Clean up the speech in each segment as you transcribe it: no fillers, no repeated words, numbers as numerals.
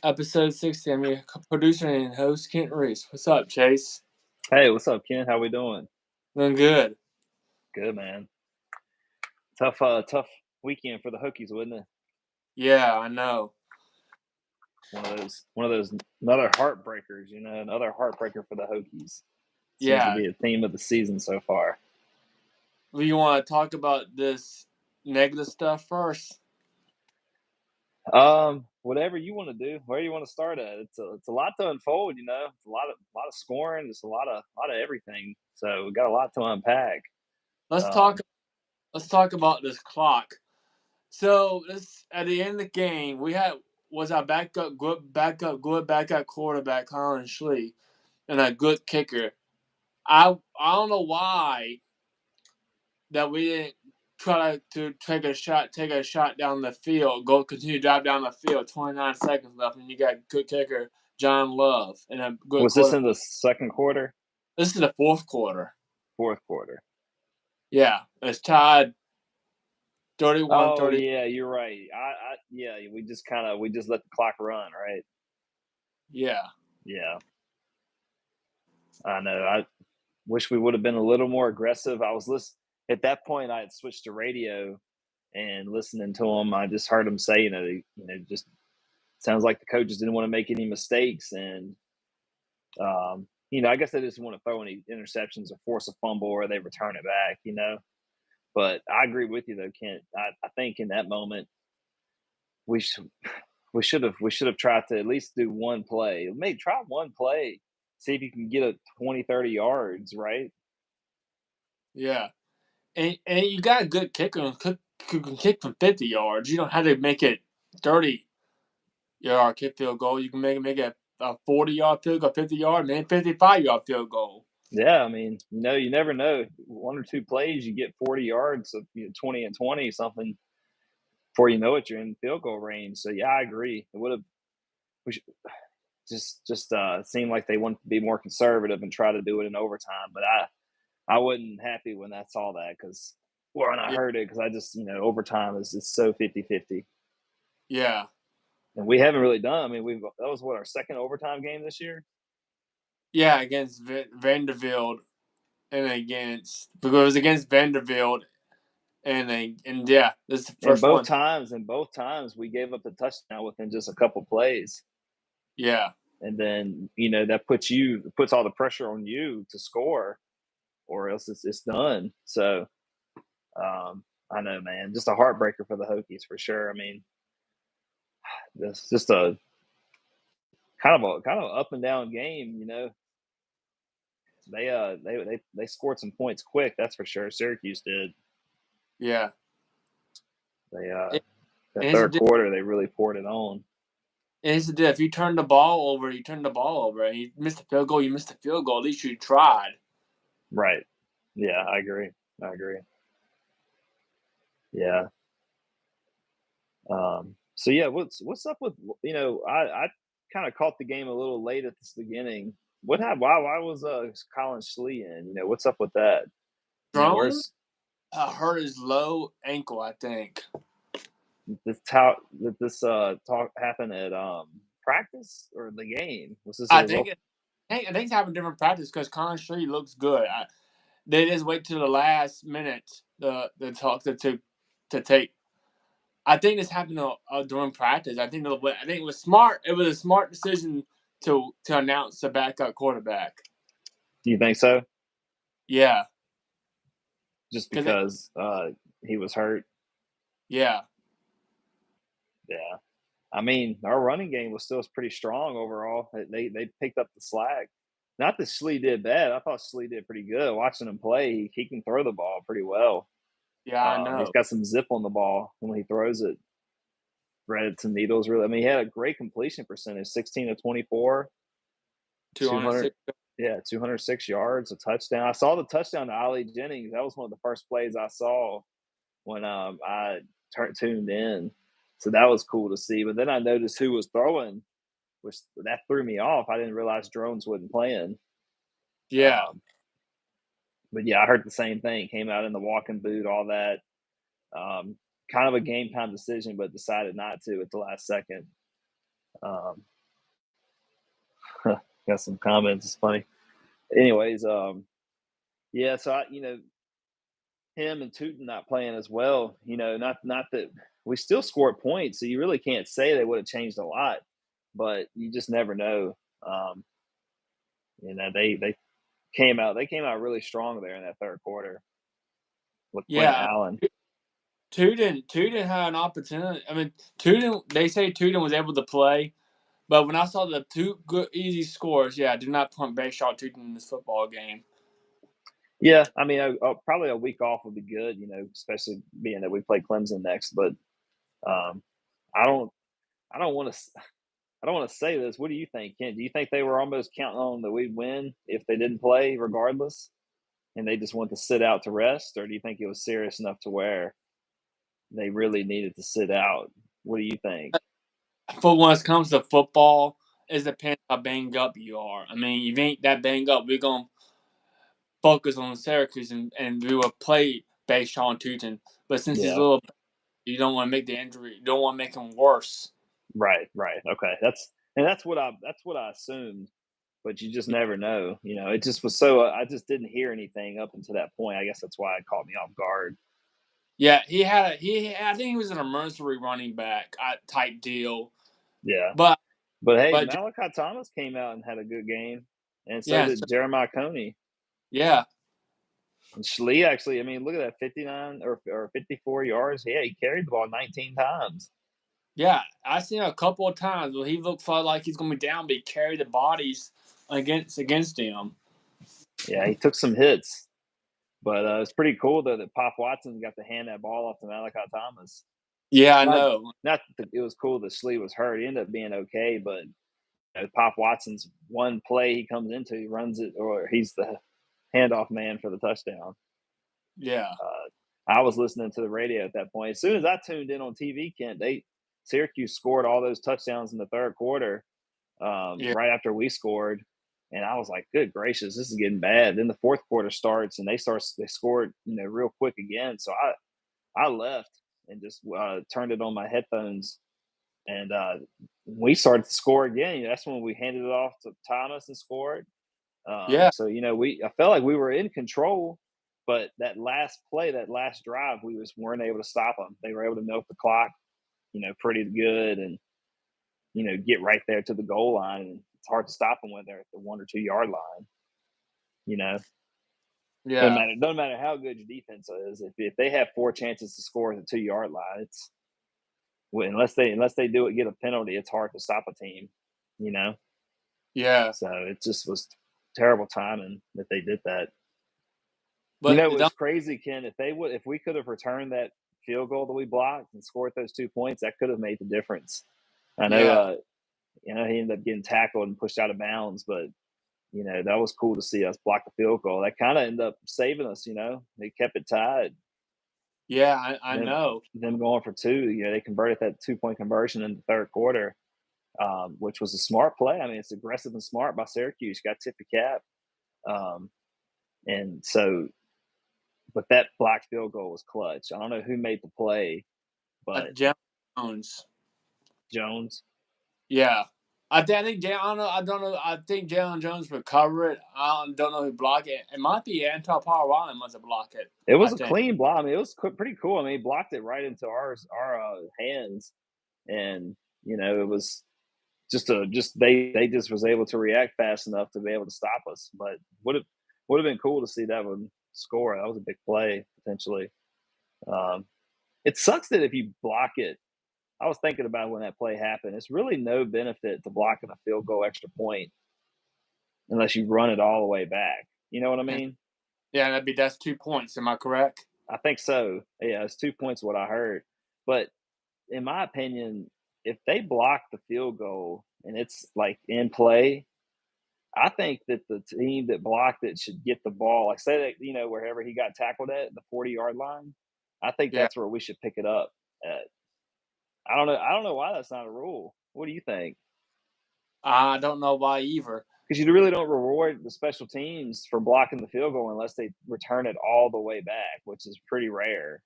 Episode 60. I'm your producer and host, Kent Reese. What's up, Chase? Hey, what's up, Ken? How we doing? Doing good. Good, man. Tough weekend for the Hokies, wasn't it? Yeah, I know. One of those, another heartbreakers. Another heartbreaker for the Hokies. Seems to Yeah. be a theme of the season so far. Do you want to talk about this negative stuff first? Whatever you want to do, where you want to start at. It's a lot to unfold. It's a lot of scoring. It's a lot of everything. So we got a lot to unpack. Let's talk. Um, Let's talk about this clock. So this at the end of the game, we had was our backup quarterback Colin Schlee and a good kicker. I don't know why that we didn't try to take a shot down the field, continue to drive down the field. 29 seconds left, and you got good kicker John Love and a good was this quarter. in the second quarter? This is the fourth quarter. Fourth quarter. Yeah, it's tied 31-30. Oh yeah, you're right. Yeah, we just let the clock run, right? Yeah, Yeah, I know. I wish we would have been a little more aggressive. I was listening at that point. I had switched to radio and listening to him. I just heard him say, just sounds like the coaches didn't want to make any mistakes, and I guess they just want to throw any interceptions or force a fumble or they return it back. But I agree with you though, Kent. I think in that moment we should we should have tried to at least do one play. Maybe try one play, see if you can get a 20, 30 yards, right? yeah, and you got a good kicker who can kick from 50 yards. You don't have to make it 30-yard kick field goal. You can make it a 40-yard field goal, 50-yard, maybe 55-yard field goal. Yeah, I mean, you never know. One or two plays, you get 40 yards of 20 and 20 something. Before you know it, you're in field goal range. So yeah, I agree. It would have we should, just seemed like they wanted to be more conservative and try to do it in overtime. But I wasn't happy when I saw that when I Yeah, heard it, because I just overtime is so 50-50. yeah, And we haven't really done. I mean, that was what, our second overtime game this year. yeah. Against Vanderbilt and because it was against Vanderbilt and yeah, this is the And first one. both times we gave up the touchdown within just a couple plays. Yeah, And then that puts all the pressure on you to score, or else it's done. So I know, man, just a heartbreaker for the Hokies for sure. I mean, it's just a kind of up and down game. They scored some points quick, that's for sure. Syracuse did. yeah. They And the here's the third deal. quarter they really poured it on. And here's the deal. If you turn the ball over, you turn the ball over. And you missed the field goal. You missed the field goal. At least you tried. Right. Yeah, I agree. I agree. Yeah. So yeah, what's up with I kind of caught the game a little late at this beginning. What happened? Why was Colin Schlee in? What's up with that? Drone Where's hurt his low ankle, I think. this talk happen at practice or the game? Was this a I think result? I think it's having different practice because Colin Street looks good. They just wait till the last minute the talk to take. I think this happened during practice. I think it was smart. It was a smart decision to announce the backup quarterback. Do you think so? Yeah, Just because because he was hurt? yeah, Yeah. I mean, our running game was still pretty strong overall. They picked up the slack. Not that Slee did bad. I thought Slee did pretty good. Watching him play, he can throw the ball pretty well. yeah, I He's know. got some zip on the ball when he throws it. Threaded some needles. Really, I mean, he had a great completion percentage: 16 of 24, 200. 206. Yeah, 206 yards, a touchdown. I saw the touchdown to Ali Jennings. That was one of the first plays I saw when I tuned in. So that was cool to see. But then I noticed who was throwing, which that threw me off. I didn't realize Drones wasn't playing. Yeah, Um, but yeah, I heard the same thing. Came out in the walking boot, all that. Um, Kind of a game time decision, but decided not to at the last second. Got some comments. It's funny. Anyways, yeah. So him and Tootin not playing as well. Not that we still scored points, so you really can't say they would have changed a lot. But you just never know. Um, they came out. They came out really strong there in that third quarter with Quentin Yeah, Allen. Tuden had an opportunity. I mean, Tuden. They say Tuden was able to play, but when I saw the two good easy scores, yeah, I did not put Bayshaw Tuden in this football game. Yeah, I mean, probably a week off would be good. Especially being that we play Clemson next. But um, I don't. I don't want to. I don't want to say this. What do you think, Ken? Do you think they were almost counting on that we'd win if they didn't play, regardless, and they just want to sit out to rest, or do you think it was serious enough to where they really needed to sit out? What do you think? For when it comes to football, it depends how banged up you are. I mean, if you ain't that banged up, we're gonna focus on Syracuse and we will play Bayshaw Tuten. But since he's a Yeah, little, you don't want to make the injury. You don't want to make him worse. right. Okay, that's what I assumed, but you just never know. It just was so. I just didn't hear anything up until that point. I guess that's why it caught me off guard. Yeah, he had I think he was an emergency running back type deal. Yeah, But but hey, but Malachi Thomas came out and had a good game, and so yeah, so, did Jeremiah Coney. yeah, And Schlee actually, I mean, look at that 59 or 54 yards. Yeah, he carried the ball 19 times. yeah. I seen a couple of times where he looked like he's gonna be down, but he carried the bodies against him. Yeah, he took some hits, but it's pretty cool though that Pop Watson got to hand that ball off to Malachi Thomas. Yeah, I Not know. not that it was cool that Schlee was hurt. He ended up being okay, but Pop Watson's one play he comes into, he runs it, or he's the handoff man for the touchdown. Yeah, I was listening to the radio at that point. As soon as I tuned in on TV, Kent, Syracuse scored all those touchdowns in the third quarter, yeah, right after we scored, and I was like, "Good gracious, this is getting bad." Then the fourth quarter starts, and they scored, real quick again. So I left and just turned it on my headphones, and we started to score again. That's when we handed it off to Thomas and scored. yeah, So I felt like we were in control, but that last play, that last drive, we just weren't able to stop them. They were able to milk the clock, pretty good, and get right there to the goal line. And it's hard to stop them when they're at the 1 or 2 yard line. You know, yeah, doesn't matter how good your defense is. If they have four chances to score at the 2 yard line, it's unless they do it, get a penalty, it's hard to stop a team. You know, yeah. so it just was terrible timing that they did that. But It was crazy, Ken. If we could have returned that field goal that we blocked and scored those 2 points, that could have made the difference. I know, yeah, he ended up getting tackled and pushed out of bounds, but that was cool to see us block the field goal. That kind of ended up saving us. They kept it tied. yeah. I Them know. them going for two. They converted that 2 point conversion in the third quarter, which was a smart play. I mean, it's aggressive and smart by Syracuse. Got tip your cap, um, and so but that blocked field goal was clutch. I don't know who made the play, but Jalen Jones. Jones. Yeah. I think I don't know. I think Jalen Jones recovered it. I don't know who blocked it. It might be Anton Power must have blocked it. It I was a think. clean block. I mean, it was pretty cool. I mean, he blocked it right into our hands, and it was just they just was able to react fast enough to be able to stop us. But would have been cool to see that one score. That was a big play potentially. Um, it sucks that if you block it, I was thinking about when that play happened. It's really no benefit to blocking a field goal extra point unless you run it all the way back. You know what I mean? Yeah, that's 2 points. Am I correct? I think so. Yeah, it's 2 points what I heard. But in my opinion, if they block the field goal and it's like in play, I think that the team that blocked it should get the ball. Like say that, wherever he got tackled at the 40 yard line. I think Yeah. that's where we should pick it up at. I don't know why that's not a rule. What do you think? I don't know why either. Because you really don't reward the special teams for blocking the field goal unless they return it all the way back, which is pretty rare.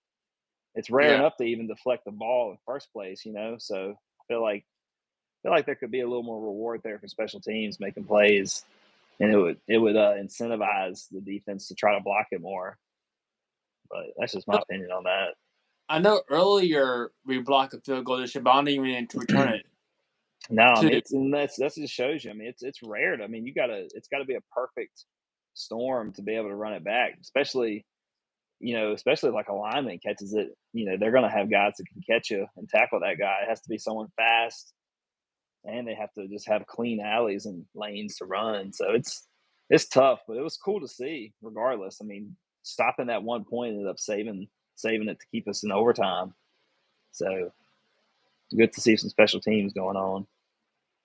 It's rare Yeah. enough to even deflect the ball in first place. So I feel like feel like there could be a little more reward there for special teams making plays, and it would incentivize the defense to try to block it more. But that's just my opinion on that. I know earlier we blocked a field goal this year, but I don't even need to return it. No, I mean To that's just shows you. I mean it's rare. I mean it's got to be a perfect storm to be able to run it back, especially especially like a lineman catches it. They're going to have guys that can catch you and tackle that guy. It has to be someone fast, and they have to just have clean alleys and lanes to run. So it's tough, but it was cool to see. Regardless, I mean, stopping that 1 point ended up saving it to keep us in overtime. So good to see some special teams going on.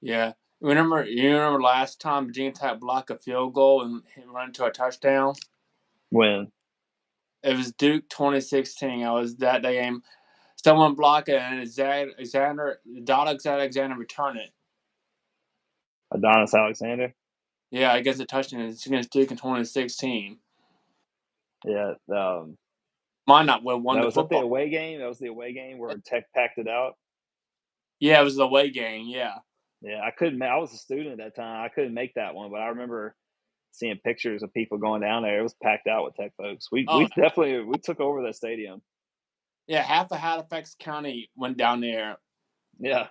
yeah. You remember last time Virginia Tech blocked a field goal and run into a touchdown? When It was Duke 2016. I was that game. Someone blocked it and Doddix Alexander returned it. Adonis Alexander. Yeah, I guess the touchdown is against Duke in 2016. Yeah, Might not have won that the was that the football. away game. That was the away game where Tech packed it out. Yeah, it was the away game. Yeah. Yeah, I couldn't. I was a student at that time. I couldn't make that one, but I remember seeing pictures of people going down there. It was packed out with Tech folks. We Oh, definitely we took over that stadium. yeah. Half of Halifax County went down there. Yeah,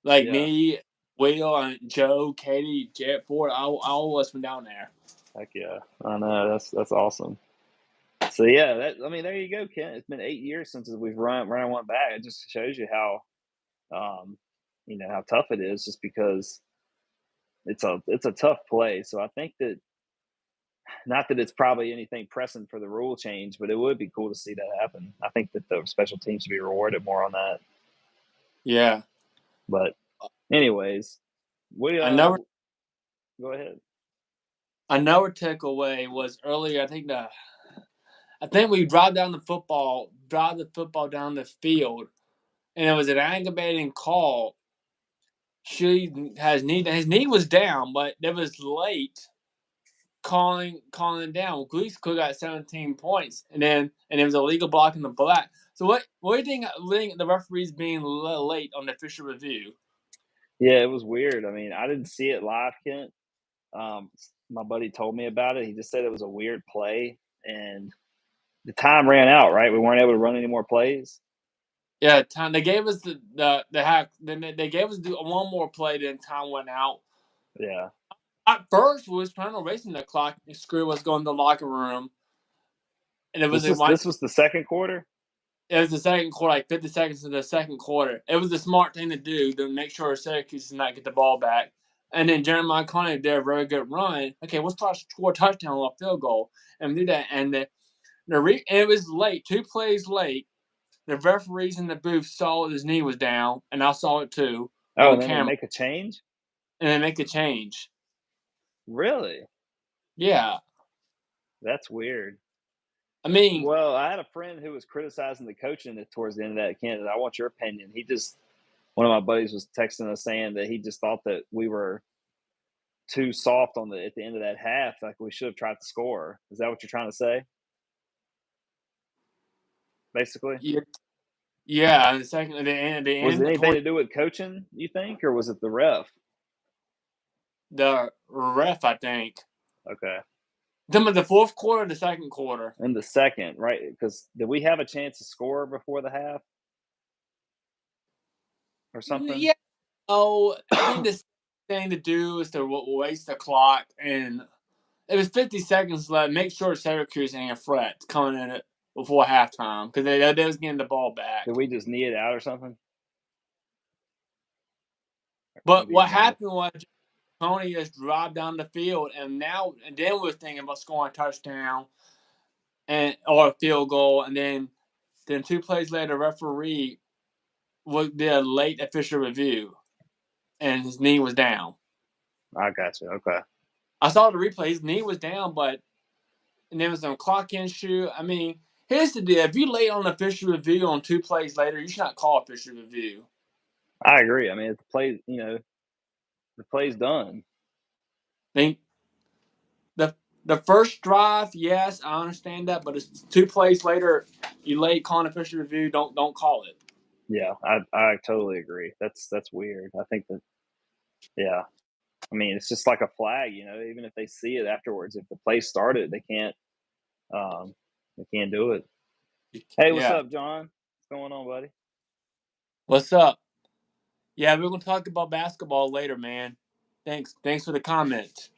Like yeah. me, Will, and Joe, Katie, Jet Ford, all of us went down there. Heck yeah. I know. That's awesome. So yeah, I mean, there you go, Ken. It's been 8 years since we've run one back. It just shows you how how tough it is, just because it's a tough play. So I think that, not that it's probably anything pressing for the rule change, but it would be cool to see that happen. I think that the special teams should be rewarded more on that. Yeah. But anyways, we Another go ahead. another takeaway was earlier. I think we drive the football down the field, and it was an aggravating call. His knee was down, but it was late calling down. Greece could got 17 points, and it was a legal block in the black. So what do you think the referees being late on the official review? Yeah, it was weird. I mean, I didn't see it live, Kent. My buddy told me about it. He just said it was a weird play, and the time ran out. Right, we weren't able to run any more plays. Yeah, time they gave us the hack. Then they gave us one more play. Then time went out. Yeah. At first, we was planning on racing the clock. And screw us going to the locker room, and it was This was the second quarter. It was the second quarter, like 50 seconds in the second quarter. It was the smart thing to do to make sure Syracuse does not get the ball back. And then Jeremiah Connick did a very good run. Okay, let's try to score a touchdown or a field goal. And we did that. And it was late, 2 plays late. The referees in the booth saw his knee was down, and I saw it too Oh, on and then they camera. make a change? And they make a change. Really? Yeah. That's weird. I mean, Well, I had a friend who was criticizing the coaching towards the end of that, Kent. I want your opinion. One of my buddies was texting us saying that he just thought that we were too soft at the end of that half. Like, we should have tried to score. Is that what you're trying to say? Basically, yeah. The second, the was end, it anything to do with coaching, you think, or was it the ref? the ref, I think. Okay. The fourth quarter, the second quarter. In the second, right? Because did we have a chance to score before the half or something? Yeah. Oh, I think the thing to do is to waste the clock, and it was 50 seconds left. Make sure Syracuse ain't a threat coming in it before halftime because they was getting the ball back. Did we just knee it out or something? But what happened was Tony just dropped down the field, and then we're thinking about scoring a touchdown or a field goal, and then 2 plays later, referee did a late official review, and his knee was down. I got you. Okay. I saw the replay. His knee was down, and there was some clock issue. I mean, here's the deal. If you late on official review on 2 plays later, you should not call official review. I agree. I mean, if the play's done. I think the first drive, yes, I understand that, but it's 2 plays later, you late calling official review, don't call it. Yeah, I totally agree. That's weird. I think that yeah. I mean, it's just like a flag, even if they see it afterwards, if the play started, um they can't do it. Hey, what's Yeah. up, John? What's going on, buddy? What's up? Yeah, we're gonna talk about basketball later, man. Thanks for the comment.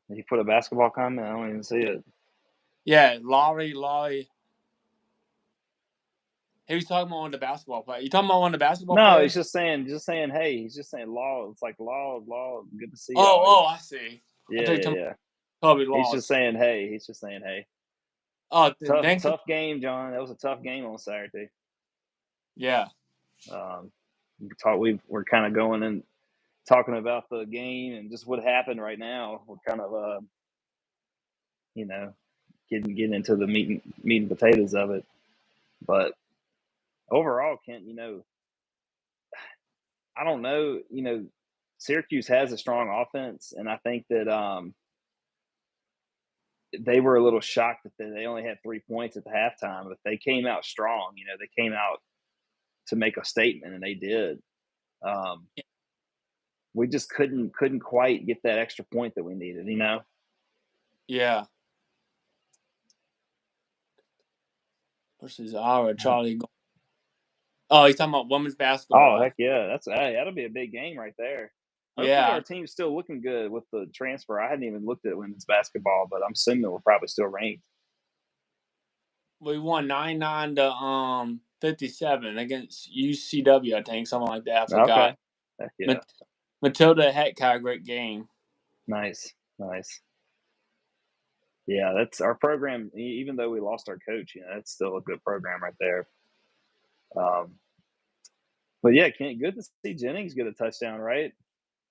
Did you put a basketball comment? I don't even see it. Yeah, Laurie. He was talking about one of the basketball players. You talking about one of the basketball No, he's players? just saying, hey, he's just saying law. It's like law, good to see Oh, y'all. oh, I see. I Yeah, thought you were yeah, talking yeah. about Kobe He's just lost. saying, hey. He's just saying, hey. Oh, Tough, thanks for tough game, John. That was a tough game on Saturday. yeah, Um, we're kind of going and talking about the game and just what happened right now. We're kind of you know, getting into the meat and potatoes of it. But overall, Kent, I don't know. Syracuse has a strong offense, and I think that they were a little shocked that they only had 3 points at the halftime, but they came out strong. They came out to make a statement, and they did. Um, we just couldn't quite get that extra point that we needed. yeah. Versus our Charlie. Oh, he's talking about women's Oh basketball. heck yeah, that'll be a big game right there. Hopefully, our Yeah, team's still looking good with the transfer. I hadn't even looked at women's basketball, but I'm assuming we're probably still ranked. we won 99 to 57 against UCW. I think something like that. I Okay, forgot. heck yeah, Mat- Matilda Heck had a great game. nice, nice. Yeah, that's our program. Even though we lost our coach, it's still a good program right there. Um, but yeah, good to see Jennings get a touchdown. Right,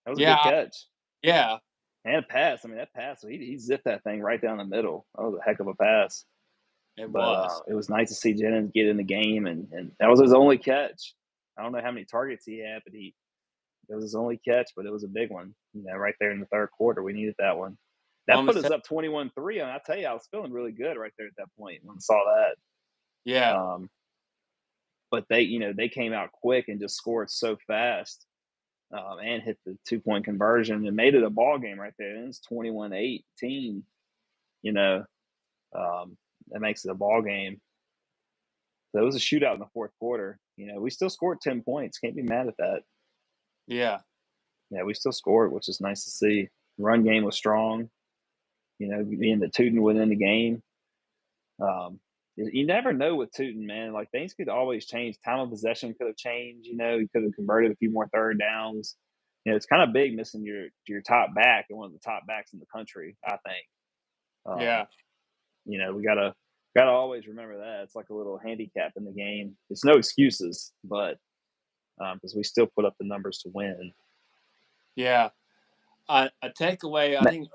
that was a good Yeah, catch yeah, and a pass. I mean, that pass, he zipped that thing right down the middle. That was a heck of a pass. it But was. it was nice to see Jennings get in the game, and that was his only catch. I don't know how many targets he had, but it was his only catch, but it was a big one. Right there in the third quarter, we needed that one. That put Women's us up 21-3, and I tell you, I was feeling really good right there at that point when I saw that. yeah, But they came out quick and just scored so fast, and hit the 2 point conversion and made it a ball game right there. And it's 21-18. You know, that makes it a ball game. So it was a shootout in the fourth quarter. We still scored 10 points. Can't be mad at that. yeah, Yeah, we still scored, which is nice to see. Run game was strong. Being that Tootin within the game. You never know with Tootin, man. Like things could always change. Time of possession could have changed. You could have converted a few more third downs. It's kind of big missing your top back and one of the top backs in the country. I think. Um, yeah, we gotta always remember that it's like a little handicap in the game. It's no excuses, but because we still put up the numbers to win. yeah. A takeaway. I think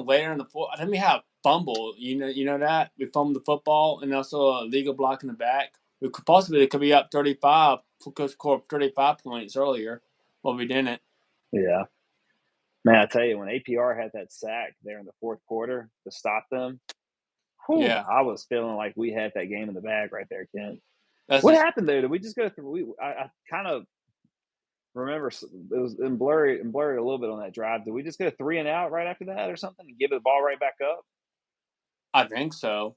later in the fourth. I think we had a fumble. You know that we fumbled the football and also a legal block in the back. We could be up 35. Could score 35 points earlier, but we didn't. Yeah, man, I tell you, when APR had that sack there in the fourth quarter to stop them, whew, Yeah, I was feeling like we had that game in the bag right there, Kent. that's What just happened there? Did we just go through? I kind of remember it was in blurry a little bit on that drive. Did we just go 3-and-out right after that or something and give the ball right back up? I think so.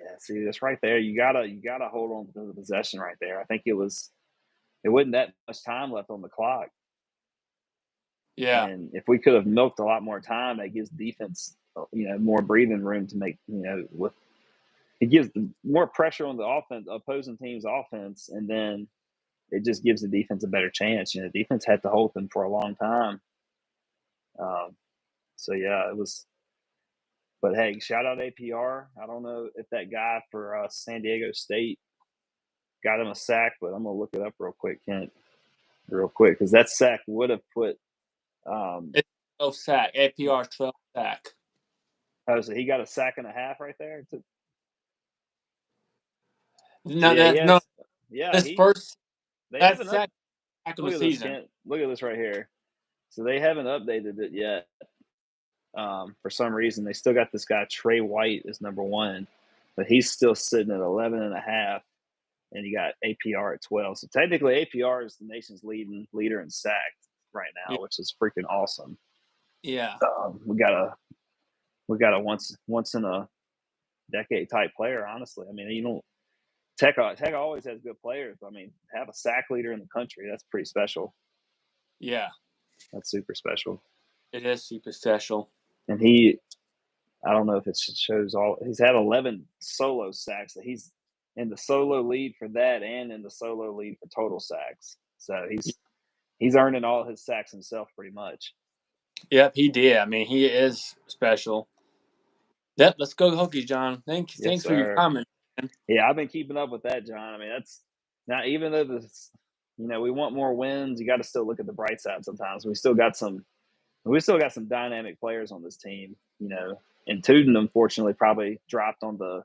Yeah, see, that's right there. You gotta hold on to the possession right there. I think it wasn't that much time left on the clock, Yeah, and if we could have milked a lot more time, that gives defense more breathing room to make with it gives more pressure on the opposing team's offense, and then it just gives the defense a better chance. Defense had to hold them for a long time. Um, so yeah, it was. But hey, shout out APR. I don't know if that guy for San Diego State got him a sack, but I'm gonna look it up real quick, Kent, real quick, because that sack would have put. it's 12 sack. APR 12 sack. So he got a sack and a half right there. So No, yeah, he that no. has. Yeah, This first they that haven't up. sack back of the Look at this, season. Kent. Look at this right here. So they haven't updated it yet. For some reason, they still got this guy Trey White as number one. but he's still sitting at 11.5, and you got APR at 12. So technically, APR is the nation's leader in sacks right Yeah. now, which is freaking awesome. Yeah. We got a once in a decade type player. Honestly, I mean, you don't Tech always has good players. I mean, have a sack leader in the country, that's pretty special. Yeah. That's super special. It is super special. And I don't know if it shows all. He's had 11 solo sacks. He's in the solo lead for that, and in the solo lead for total sacks. So he's earning all his sacks himself, pretty much. Yep, he did. I mean, he is special. Yep, let's go Hokies, John. Yes, Thanks for your sir. comment. Man. Yeah, I've been keeping up with that, John. I mean, that's now even though this, we want more wins. You got to still look at the bright side sometimes. We still got some dynamic players on this team, And Tuden, unfortunately, probably dropped on the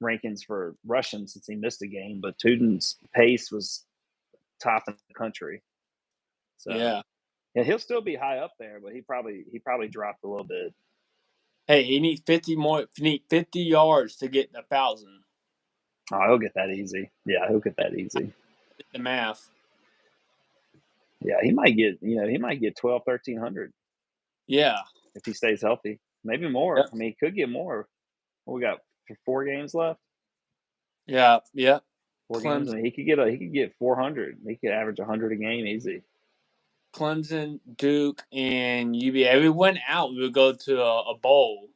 rankings for rushing since he missed a game. But Tuden's pace was top in the country, so Yeah. yeah, he'll still be high up there. But he probably dropped a little bit. Hey, he needs 50 more. You need 50 yards to get 1,000. Oh, he'll get that easy. Yeah, he'll get that easy. The math. Yeah, he might get 12, 1,300 Yeah. if he stays healthy. Maybe more. Yep. I mean, he could get more. What we got 4 games left. Yeah. Yep. 4 games. I Clemson, mean, he could get 400. He could average 100 a game easy. Clemson, Duke, and UVA. If we went out, we would go to a bowl.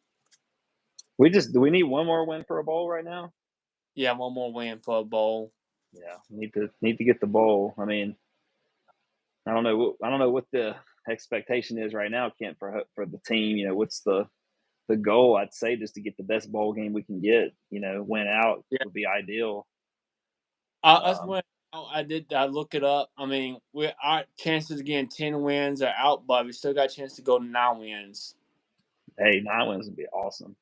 Do we need one more win for a bowl right now? Yeah, one more win for a bowl. Yeah, need to get the bowl. I mean, I don't know. I don't know what the expectation is right now, Kent, for the team. What's the goal? I'd say just to get the best bowl game we can get. Win out Yeah. would be ideal. Us Um, went out. I look it up. I mean, our chances of getting 10 wins are out, but we still got a chance to go to 9 wins. hey, 9 wins would be awesome.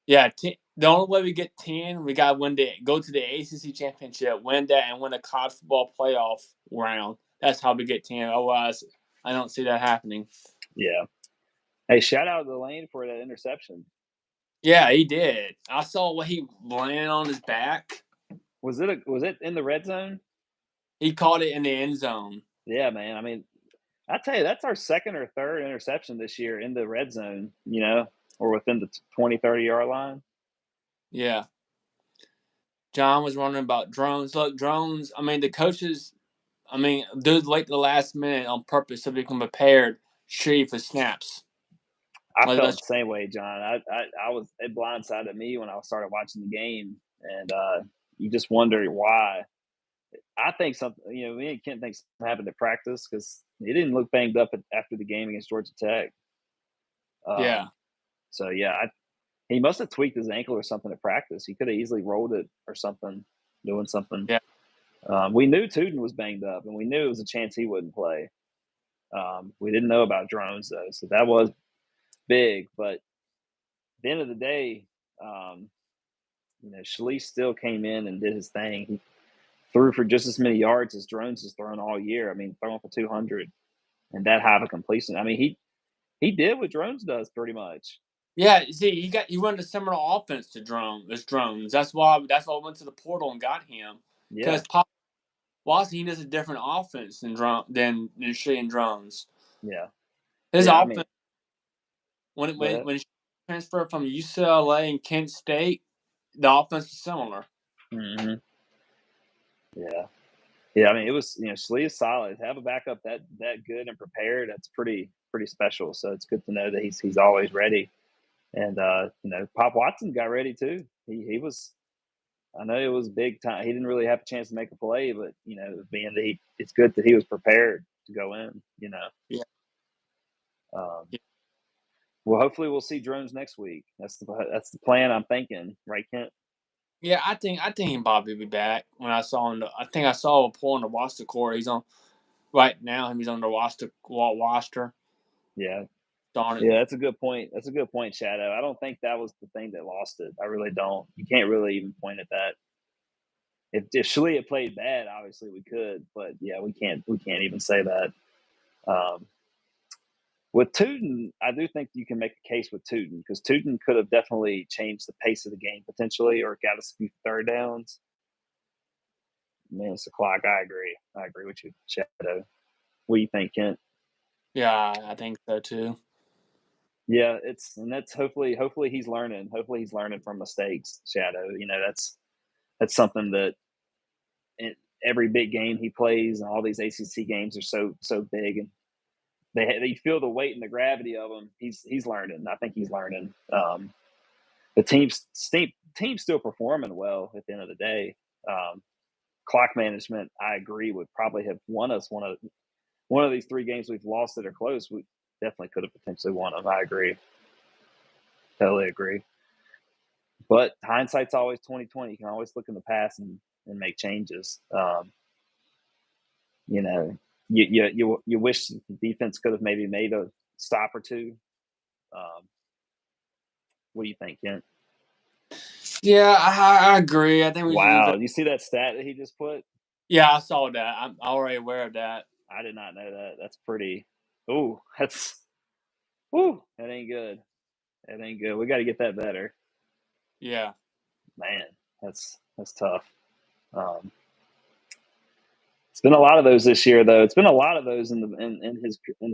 Yeah, the only way we get 10, we got to go to the ACC championship, win that, and win a college football playoff round. That's how we get 10. Otherwise, I don't see that happening. Yeah. Hey, shout out to Lane for that interception. Yeah, he did. I saw what he landed on his back. Was it in the red zone? He caught it in the end zone. Yeah, man. I mean, I tell you, that's our second or third interception this year in the red zone. Or within the 20, 30-yard line. Yeah. John was wondering about drones. Look, drones, I mean, the coaches, do late the last minute on purpose so they can prepare Shee for snaps. I Like, felt the same way, John. It blindsided me when I started watching the game, and you just wonder why. I think something, me and Kent think something happened at practice because he didn't look banged up after the game against Georgia Tech. yeah. So yeah, he must have tweaked his ankle or something at practice. He could have easily rolled it or something, doing something. Yeah. We knew Tuden was banged up, and we knew it was a chance he wouldn't play. We didn't know about drones though, so that was big. But at the end of the day, Schley still came in and did his thing. He threw for just as many yards as Drones has thrown all year. I mean, throwing for 200 and that high of a completion. I mean, he did what Drones does pretty much. Yeah, see, he run the similar offense to drones. That's why I went to the portal and got him. Yeah, Because Watson, he does a different offense than Shea and drones. yeah, His yeah. I mean, offense when go when ahead. when Shea transferred from UCLA and Kent State, the offense was similar. Mm-hmm. Yeah, yeah. I mean, it was Schley is solid. To have a backup that good and prepared, that's pretty special. So it's good to know that he's always ready. And Pop Watson got ready too. He was. I know it was big time. He didn't really have a chance to make a play, but being that it's good that he was prepared to go in. Yeah. Um, Yeah. well, hopefully we'll see drones next week. That's the plan. I'm thinking, right, Kent? Yeah, I think Bobby will be back. When I saw him, I think I saw a poll on the roster core. He's on right now. He's on the roster. Yeah, Darn it. yeah. That's a good point. That's a good point, Shadow. I don't think that was the thing that lost it. I really don't. You can't really even point at that. If Shley had played bad, obviously we could, but yeah, we can't even say that. Um, With Tootin, I do think you can make a case with Tootin because Tootin could have definitely changed the pace of the game potentially, or got us a few third downs. Minutes the clock. I agree. I agree with you, Shadow. What do you think, Kent? Yeah, I think so too. Yeah, that's hopefully he's learning. Hopefully he's learning from mistakes, Shadow. That's something that in every big game he plays, and all these ACC games are so big, and they feel the weight and the gravity of him. He's learning. I think he's learning. The team's still performing well at the end of the day. Clock management, I agree, would probably have won us one of these 3 games we've lost that are close. We definitely could have potentially won them. I agree. Totally agree. But hindsight's always 2020. You can always look in the past and make changes. You know, you wish the defense could have maybe made a stop or two. What do you think, Kent? Yeah, I agree. I think we should do Wow, better. you see that stat that he just put? Yeah, I saw that. I'm already aware of that. I did not know that. That's pretty. Ooh, that's. Ooh, that ain't good. That ain't good. We got to get that better, Yeah. man. That's tough. Um, it's been a lot of those this year, though. It's been a lot of those in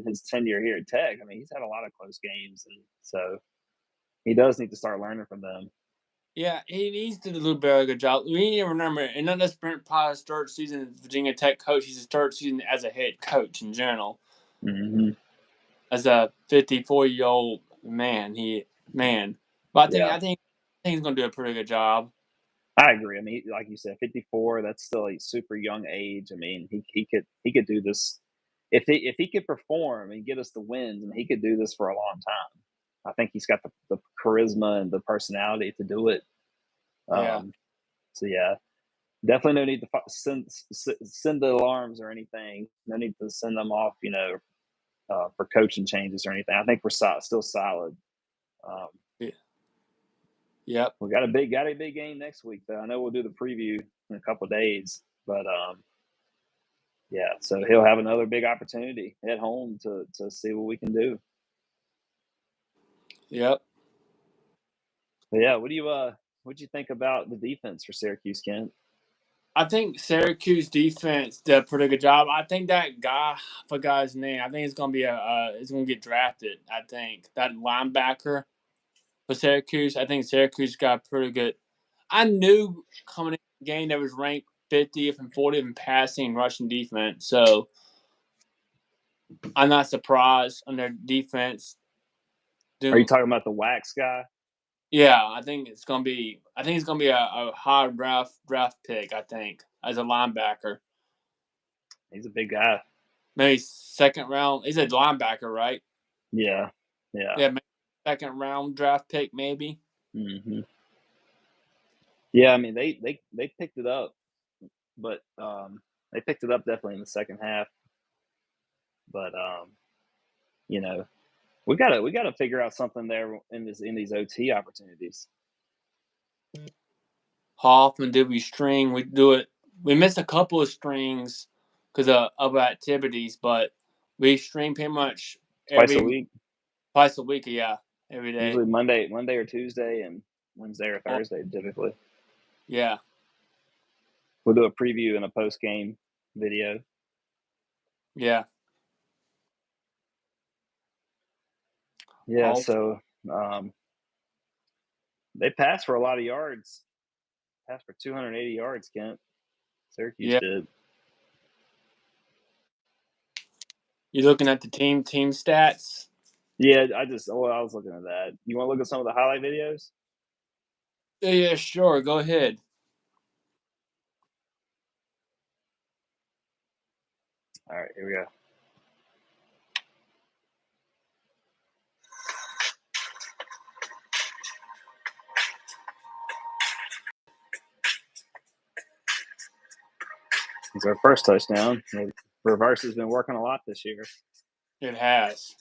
his tenure here at Tech. I mean, he's had a lot of close games, and so he does need to start learning from them. Yeah, he needs to do a little bit of a good job. We need to remember, and not just Brent Pye's third season as Virginia Tech coach, he's his third season as a head coach in general. Mm-hmm. As a 54-year-old man, But Yeah, I think he's gonna do a pretty good job. I agree. I mean, like you said, 54. That's still a super young age. I mean, he could do this if he could perform and get us the wins. I mean, he could do this for a long time. I think he's got the charisma and the personality to do it. Yeah. Um, so yeah, definitely no need to send the alarms or anything. No need to send them off, for coaching changes or anything. I think we're still solid. Um, Yeah. Yep. we got a big game next week though. I know we'll do the preview in a couple of days, but yeah, so he'll have another big opportunity at home to see what we can do. Yep. But yeah, what do you think about the defense for Syracuse, Kent? I think Syracuse defense did a pretty good job. I think that guy, I forgot his name. I think it's gonna be it's gonna get drafted. I think that linebacker for Syracuse. I think Syracuse got pretty good. I knew coming in the game that was ranked 50th and 40th in passing and rushing defense. So I'm not surprised on their defense. Are you Doing, talking about the wax guy? yeah, I think it's gonna be. I think it's gonna be a high draft pick. I think as a linebacker, He's a big guy. maybe second round. He's a linebacker, right? Yeah, yeah. Yeah, maybe second round draft pick, maybe. Hmm. Yeah, I mean they picked it up, but they picked it up definitely in the second half. But you know, we gotta figure out something there in these OT opportunities. Hoffman, did we string? We do it. We missed a couple of strings because of other activities, but we string pretty much Twice a every week, twice a week. Yeah, every day. usually Monday or Tuesday, and Wednesday or Oh, Thursday typically. yeah, We'll do a preview and a post game video. yeah. Yeah, Hoff. so they passed for a lot of yards. Passed for 280 yards, Kent. Syracuse Yeah. did. You looking at the team stats? Yeah, I was looking at that. You want to look at some of the highlight videos? Yeah, yeah, sure. Go ahead. All right, here we go. It's our first touchdown. The reverse has been working a lot this year. It has.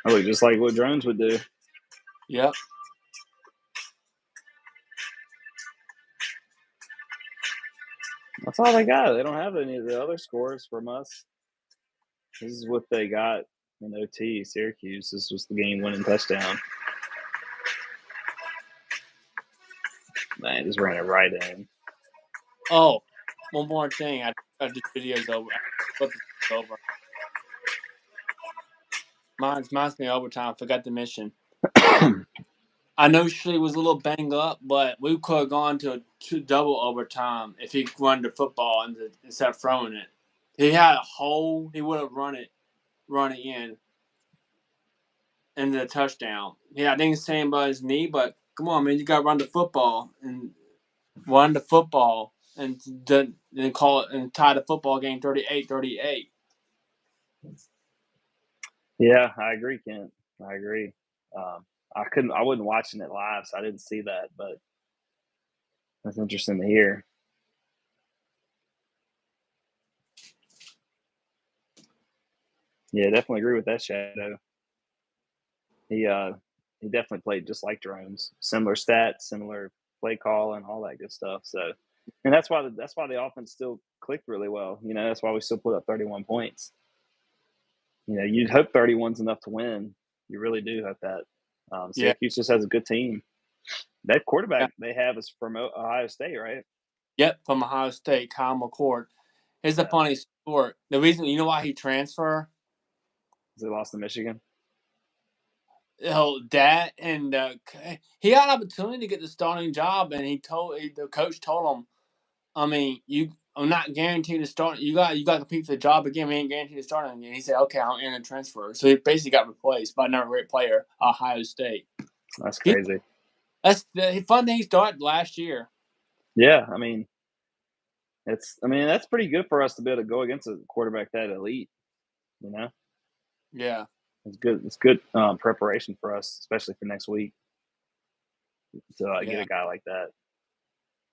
Oh, just like what drones would do. Yep. That's all they got. They don't have any of the other scores from us. This is what they got in OT, Syracuse. This was the game-winning touchdown. Man, just ran it right in. Oh, one more thing. This video's over. But this is over. Mine's me overtime. Forgot to mention. I know Shley was a little banged up, but we could have gone to double overtime if he run the football instead of throwing it. He had a hole. He would have run it in into the touchdown. Yeah, I think it's saying about his knee, but come on, man, you got to run the football and then call it and tie the football game 38-38. Yeah, I agree, Kent. I agree. I wasn't watching it live, so I didn't see that, but that's interesting to hear. Yeah, definitely agree with that, Shadow. He definitely played just like Drones. Similar stats, similar play call, and all that good stuff. So, and that's why the offense still clicked really well. You know, that's why we still put up 31 points. You know, you'd hope 31's enough to win. You really do hope that. Yeah. Syracuse just has a good team. That quarterback Yeah. they have is from Ohio State, right? Yep, from Ohio State, Kyle McCord. Here's a funny story. The reason, you know why he transferred? They lost to Michigan. That and he had an opportunity to get the starting job, and the coach told him, I mean, I'm not guaranteed to start. You got to compete for the job again. We ain't guaranteed to start again. He said, okay, I'll end the transfer. So he basically got replaced by another great player, Ohio State. That's crazy. That's the fun thing. He started last year. Yeah, I mean, that's pretty good for us to be able to go against a quarterback that elite. You know, Yeah, it's good. It's good preparation for us, especially for next week, to get yeah, a guy like that.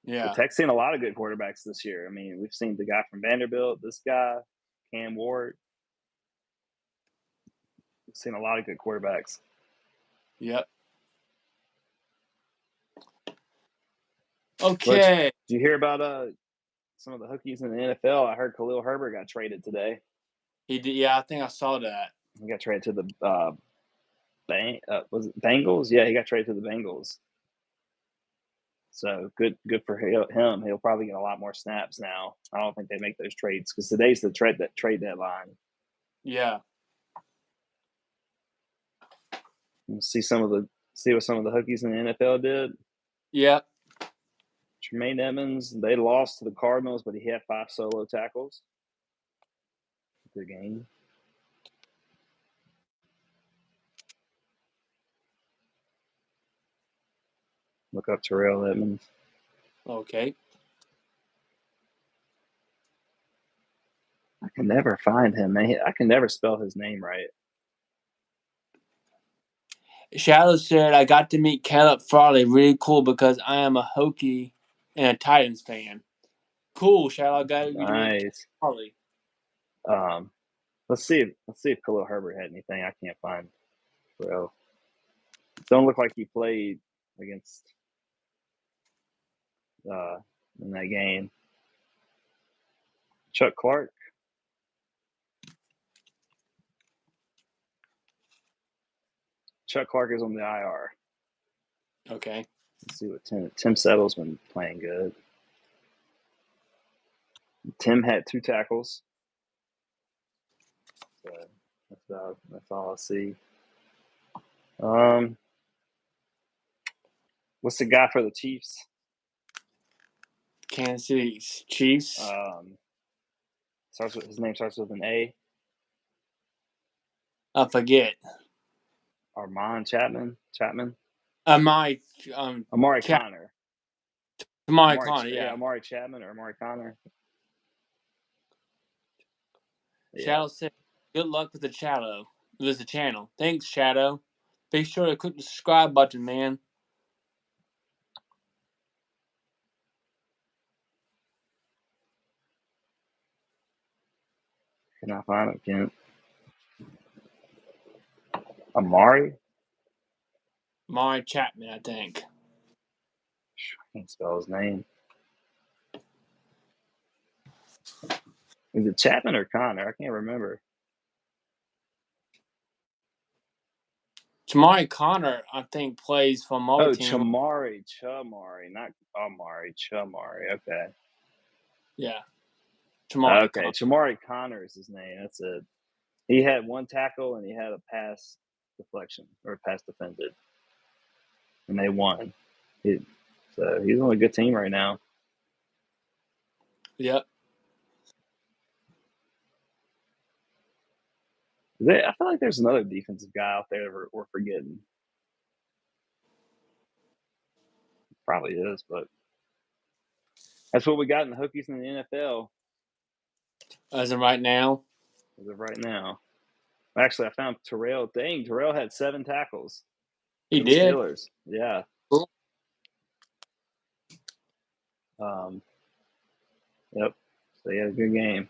The yeah. Tech's seen a lot of good quarterbacks this year. I mean, we've seen the guy from Vanderbilt, this guy, Cam Ward. We've seen a lot of good quarterbacks. Yep. Which, Okay. did you hear about some of the hookies in the NFL? I heard Khalil Herbert got traded today. He did. Yeah, I think I saw that. He got traded to the was it Bengals? Yeah, he got traded to the Bengals. So good for him. He'll probably get a lot more snaps now. I don't think they make those trades because today's the trade deadline. Yeah. We'll see what some of the hookies in the NFL did. Yep. Tremaine Edmonds, they lost to the Cardinals, but he had 5 solo tackles. Good game. Look up Terrell Edmonds. Okay. I can never find him, man. I can never spell his name right. Shadow said, I got to meet Caleb Farley. Really cool because I am a Hokie and a Titans fan. Cool, Shadow. I got you to meet Farley. Let's see if Khalil Herbert had anything. I can't find Terrell. Don't look like he played against in that game. Chuck Clark. Chuck Clark is on the IR. Okay. Let's see what Tim Settle's been playing good. Tim had 2 tackles. So that's all I see. What's the guy for the Chiefs? Kansas City Chiefs. His name starts with an A. I forget. Armand Chapman. Amari Connor. Amari Connor, yeah. Amari Chapman or Amari Connor. Shadow said, good luck with the channel. Thanks, Shadow. Be sure to click the subscribe button, man. Can I find him, Kent? Amari? Maury Chapman, I think. I can't spell his name. Is it Chapman or Connor? I can't remember. Jamari Connor, I think, plays for another Oh, team. Chamari, not Amari, Chamari. Okay. Yeah. Jamari Okay, Connor. Chamari Connor is his name. That's it. He had one tackle and he had a pass deflection or pass defended, and they won. So he's on a good team right now. Yep. I feel like there's another defensive guy out there that we're forgetting. Probably is, but that's what we got in the Hokies in the NFL As of right now. as of right now. Actually, I found Terrell. Dang, Terrell had 7 tackles He for the did. Steelers. Yeah. Cool. Yep. So he had a good game.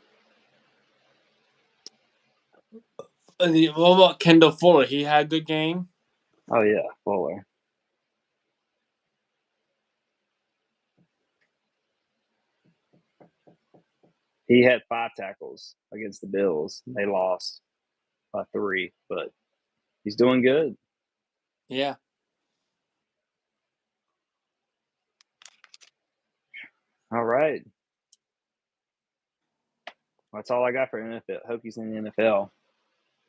What about Kendall Fuller? He had a good game. Oh yeah, Fuller. He had 5 tackles against the Bills. They lost by 3, but he's doing good. Yeah. All right. That's all I got for NFL. Hokies in the NFL.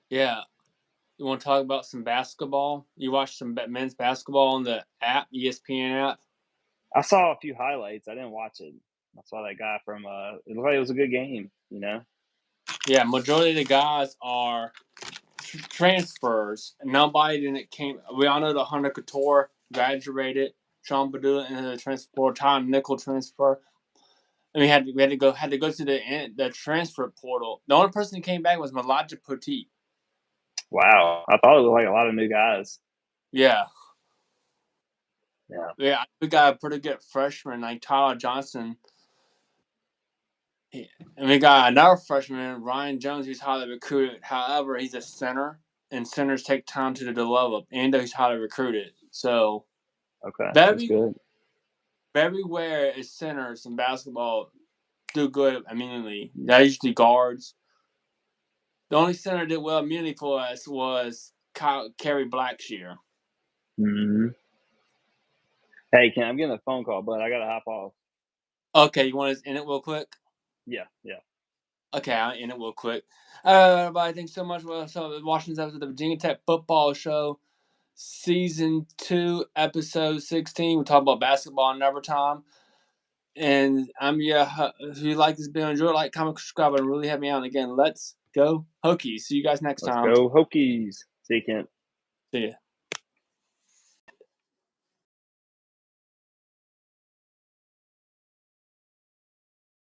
Yeah. You want to talk about some basketball? You watched some men's basketball on the app, ESPN app? I saw a few highlights. I didn't watch it. I saw that guy from it looked like it was a good game, Yeah, majority of the guys are transfers. Nobody didn't came. We all know that Hunter Couture graduated. Sean Badula into the transfer. Tom Nickel transfer. And we had to go to the transfer portal. The only person who came back was Malaja Petit. Wow. I thought it looked like a lot of new guys. Yeah. Yeah. Yeah, we got a pretty good freshman like Tyler Johnson. And we got another freshman, Ryan Jones, who's highly recruited. However, he's a center, and centers take time to develop, and he's highly recruited. So, Okay. That's good. very rare is centers in basketball do good immediately. They're usually guards. The only center that did well immediately for us was Kerry Blackshear. Mm-hmm. Hey, I'm getting a phone call, but I got to hop off. Okay, you want to end it real quick? Yeah. Okay, I'll end it real quick. Everybody, thanks so much for watching this episode of the Virginia Tech Football Show, Season 2, Episode 16. We talk about basketball another time. And if you like this video, enjoy, like, comment, subscribe, and really help me out. And again, let's go Hokies. See you guys next time. Let's go Hokies. See you, Kent. See ya.